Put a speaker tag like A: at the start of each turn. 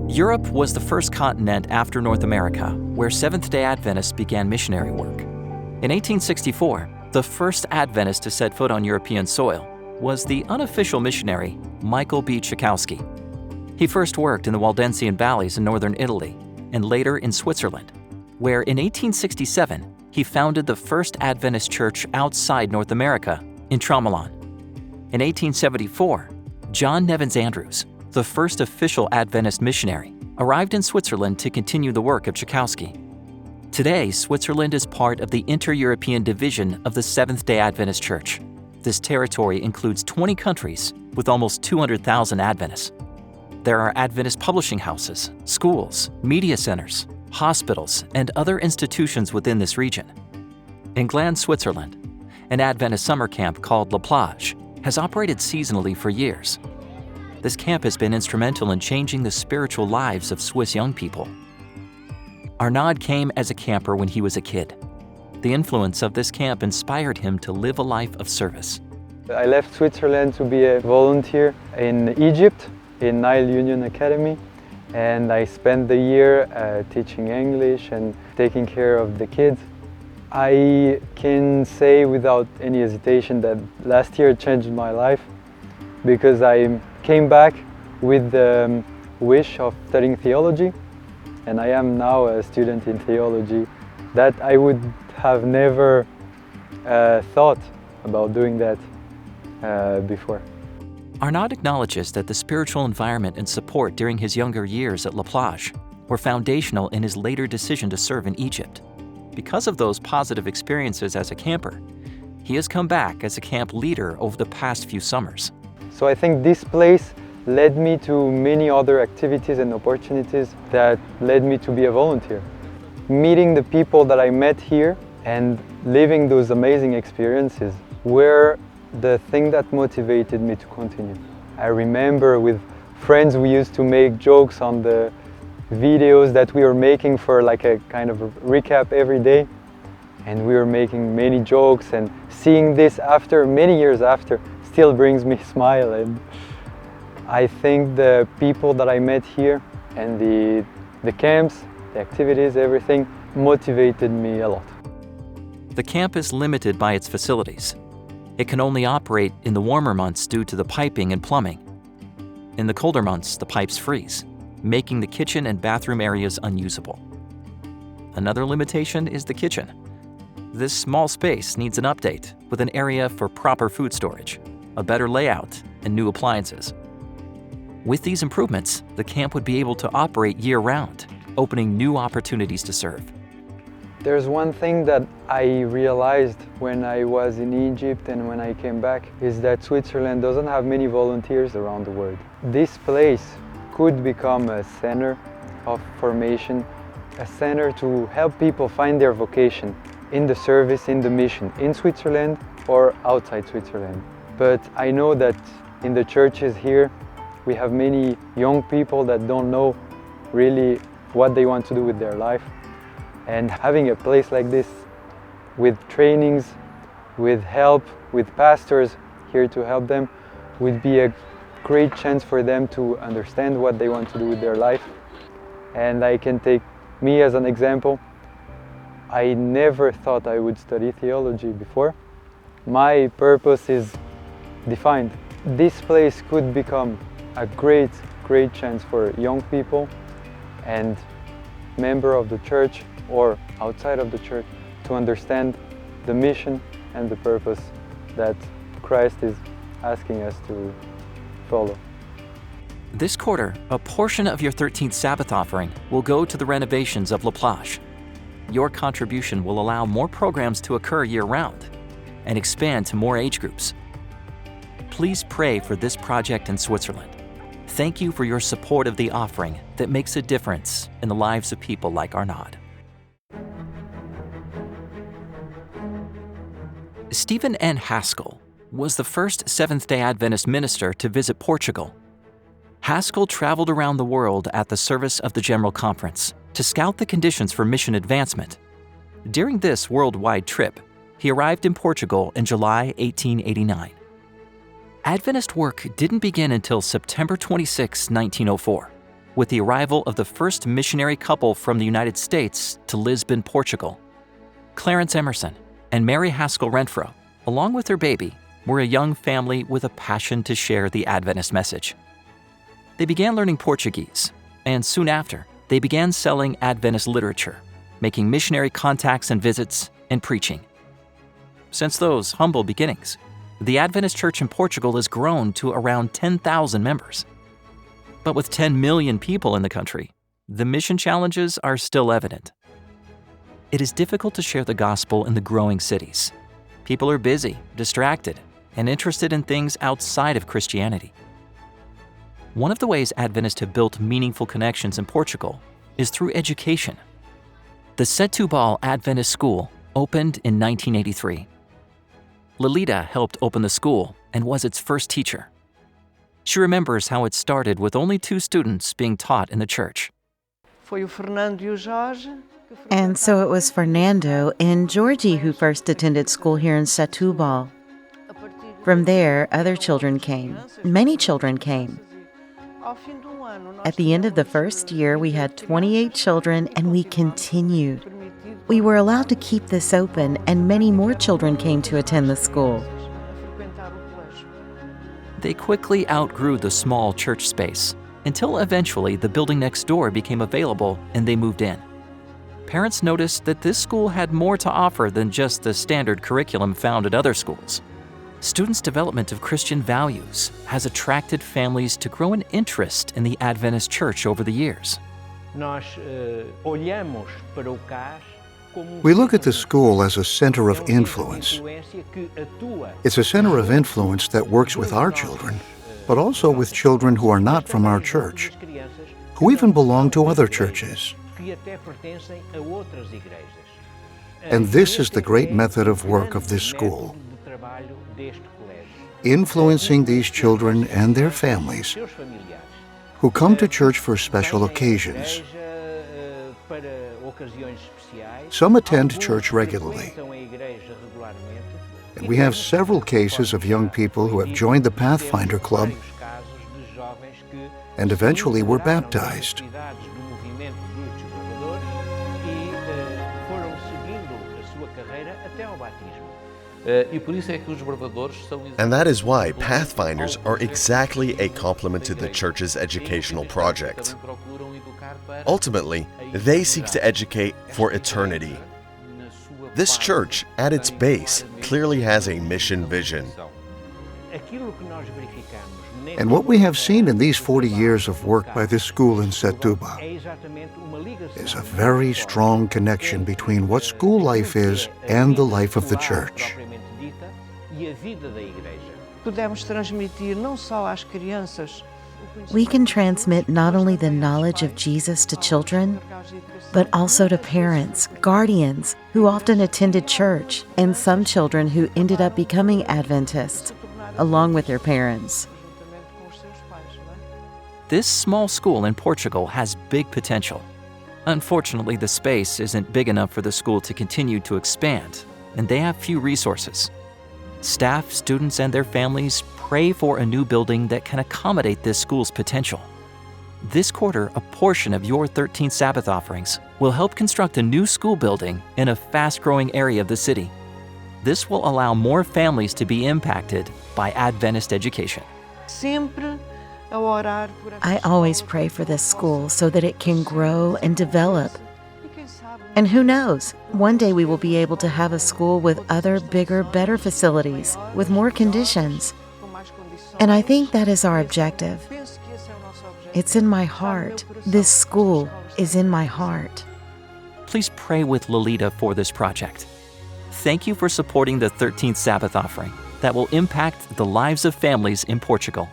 A: Europe was the first continent after North America where Seventh-day Adventists began missionary work. In 1864, the first Adventist to set foot on European soil was the unofficial missionary Michael B. Czachowski. He first worked in the Waldensian valleys in northern Italy and later in Switzerland, where in 1867 he founded the first Adventist church outside North America in Tremolon. In 1874, John Nevins Andrews, the first official Adventist missionary, arrived in Switzerland to continue the work of Czachowski. Today, Switzerland is part of the Inter-European Division of the Seventh-day Adventist Church. This territory includes 20 countries with almost 200,000 Adventists. There are Adventist publishing houses, schools, media centers, hospitals, and other institutions within this region. In Gland, Switzerland, an Adventist summer camp called La Plage has operated seasonally for years. This camp has been instrumental in changing the spiritual lives of Swiss young people. Arnaud came as a camper when he was a kid. The influence of this camp inspired him to live a life of service.
B: I left Switzerland to be a volunteer in Egypt, in Nile Union Academy, and I spent the year teaching English and taking care of the kids. I can say without any hesitation that last year changed my life, because I came back with the wish of studying theology, and I am now a student in theology. That I would have never thought about doing that before.
A: Arnaud acknowledges that the spiritual environment and support during his younger years at La Plage were foundational in his later decision to serve in Egypt. Because of those positive experiences as a camper, he has come back as a camp leader over the past few summers.
B: So I think this place led me to many other activities and opportunities that led me to be a volunteer. Meeting the people that I met here and living those amazing experiences were the thing that motivated me to continue. I remember with friends we used to make jokes on the videos that we were making for like a kind of a recap every day, and we were making many jokes, and seeing this after many years after still brings me a smile. And I think the people that I met here and the camps, the activities, everything motivated me a lot.
A: The camp is limited by its facilities. It can only operate in the warmer months due to the piping and plumbing. In the colder months, the pipes freeze, making the kitchen and bathroom areas unusable. Another limitation is the kitchen. This small space needs an update with an area for proper food storage, a better layout, and new appliances. With these improvements, the camp would be able to operate year-round, opening new opportunities to serve.
B: There's one thing that I realized when I was in Egypt and when I came back, is that Switzerland doesn't have many volunteers around the world. This place could become a center of formation, a center to help people find their vocation in the service, in the mission, in Switzerland or outside Switzerland. But I know that in the churches here, we have many young people that don't know really what they want to do with their life. And having a place like this with trainings, with help, with pastors here to help them would be a great chance for them to understand what they want to do with their life. And I can take me as an example. I never thought I would study theology before. My purpose is defined. This place could become a great chance for young people and members of the church or outside of the church to understand the mission and the purpose that Christ is asking us to follow.
A: This quarter, a portion of your 13th Sabbath offering will go to the renovations of La Plage. Your contribution will allow more programs to occur year-round and expand to more age groups. Please pray for this project in Switzerland. Thank you for your support of the offering that makes a difference in the lives of people like Arnaud. Stephen N. Haskell was the first Seventh-day Adventist minister to visit Portugal. Haskell traveled around the world at the service of the General Conference to scout the conditions for mission advancement. During this worldwide trip, he arrived in Portugal in July 1889. Adventist work didn't begin until September 26, 1904. with the arrival of the first missionary couple from the United States to Lisbon, Portugal. Clarence Emerson and Mary Haskell Renfro, along with their baby, were a young family with a passion to share the Adventist message. They began learning Portuguese, and soon after, they began selling Adventist literature, making missionary contacts and visits, and preaching. Since those humble beginnings, the Adventist Church in Portugal has grown to around 10,000 members. But with 10 million people in the country, the mission challenges are still evident. It is difficult to share the gospel in the growing cities. People are busy, distracted, and interested in things outside of Christianity. One of the ways Adventists have built meaningful connections in Portugal is through education. The Setúbal Adventist School opened in 1983. Lolita helped open the school and was its first teacher. She remembers how it started with only 2 students being taught in the church.
C: And so it was Fernando and Georgie who first attended school here in Setúbal. From there, other children came. Many children came. At the end of the first year, we had 28 children, and we continued. We were allowed to keep this open, and many more children came to attend the school.
A: They quickly outgrew the small church space until eventually the building next door became available and they moved in. Parents noticed that this school had more to offer than just the standard curriculum found at other schools. Students' development of Christian values has attracted families to grow an interest in the Adventist Church over the years.
D: We look at the school as a center of influence. It's a center of influence that works with our children, but also with children who are not from our church, who even belong to other churches. And this is the great method of work of this school, influencing these children and their families who come to church for special occasions. Some attend church regularly, and we have several cases of young people who have joined the Pathfinder Club and eventually were baptized.
E: And that is why Pathfinders are exactly a complement to the church's educational project. Ultimately, they seek to educate for eternity. This church, at its base, clearly has a mission vision.
D: And what we have seen in these 40 years of work by this school in Setúbal is a very strong connection between what school life is and the life of the church.
C: We can transmit not only the knowledge of Jesus to children, but also to parents, guardians who often attended church, and some children who ended up becoming Adventists, along with their parents.
A: This small school in Portugal has big potential. Unfortunately, the space isn't big enough for the school to continue to expand, and they have few resources. Staff, students, and their families pray for a new building that can accommodate this school's potential. This quarter, a portion of your 13th Sabbath offerings will help construct a new school building in a fast-growing area of the city. This will allow more families to be impacted by Adventist education.
C: I always pray for this school so that it can grow and develop. And who knows, one day we will be able to have a school with other, bigger, better facilities, with more conditions. And I think that is our objective. It's in my heart. This school is in my heart.
A: Please pray with Lolita for this project. Thank you for supporting the 13th Sabbath offering that will impact the lives of families in Portugal.